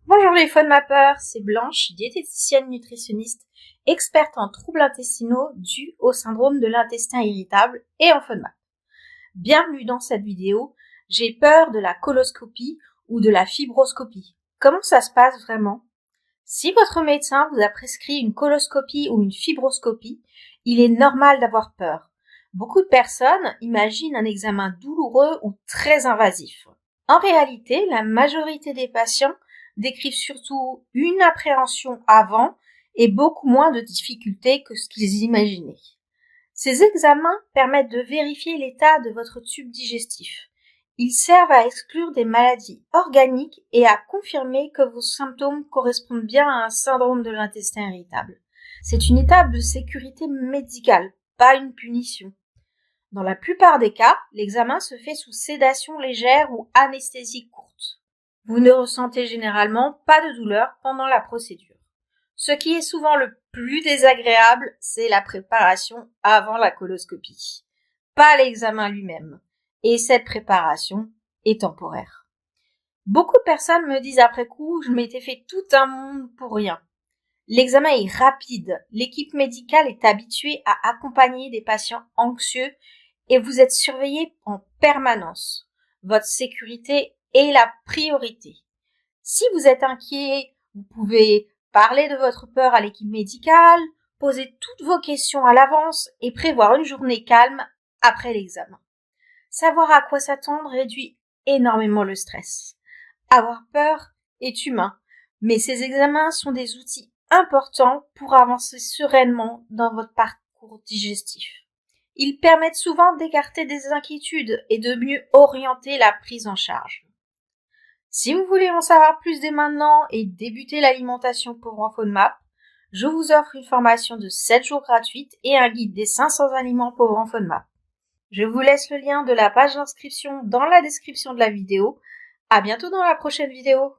Bonjour les FODMAPeurs, c'est Blanche, diététicienne nutritionniste, experte en troubles intestinaux dus au syndrome de l'intestin irritable et en FODMAP. Bienvenue dans cette vidéo, j'ai peur de la coloscopie ou de la fibroscopie. Comment ça se passe vraiment? Si votre médecin vous a prescrit une coloscopie ou une fibroscopie, il est normal d'avoir peur. Beaucoup de personnes imaginent un examen douloureux ou très invasif. En réalité, la majorité des patients décrivent surtout une appréhension avant et beaucoup moins de difficultés que ce qu'ils imaginaient. Ces examens permettent de vérifier l'état de votre tube digestif. Ils servent à exclure des maladies organiques et à confirmer que vos symptômes correspondent bien à un syndrome de l'intestin irritable. C'est une étape de sécurité médicale, pas une punition. Dans la plupart des cas, l'examen se fait sous sédation légère ou anesthésie courte. Vous ne ressentez généralement pas de douleur pendant la procédure. Ce qui est souvent le plus désagréable, c'est la préparation avant la coloscopie, pas l'examen lui-même. Et cette préparation est temporaire. Beaucoup de personnes me disent après coup, je m'étais fait tout un monde pour rien. L'examen est rapide, l'équipe médicale est habituée à accompagner des patients anxieux et vous êtes surveillé en permanence. Votre sécurité est la priorité. Si vous êtes inquiet, vous pouvez parler de votre peur à l'équipe médicale, poser toutes vos questions à l'avance et prévoir une journée calme après l'examen. Savoir à quoi s'attendre réduit énormément le stress. Avoir peur est humain, mais ces examens sont des outils importants pour avancer sereinement dans votre parcours digestif. Ils permettent souvent d'écarter des inquiétudes et de mieux orienter la prise en charge. Si vous voulez en savoir plus dès maintenant et débuter l'alimentation pauvre en FODMAP, je vous offre une formation de 7 jours gratuite et un guide des 500 aliments pauvres en FODMAP. Je vous laisse le lien de la page d'inscription dans la description de la vidéo. À bientôt dans la prochaine vidéo.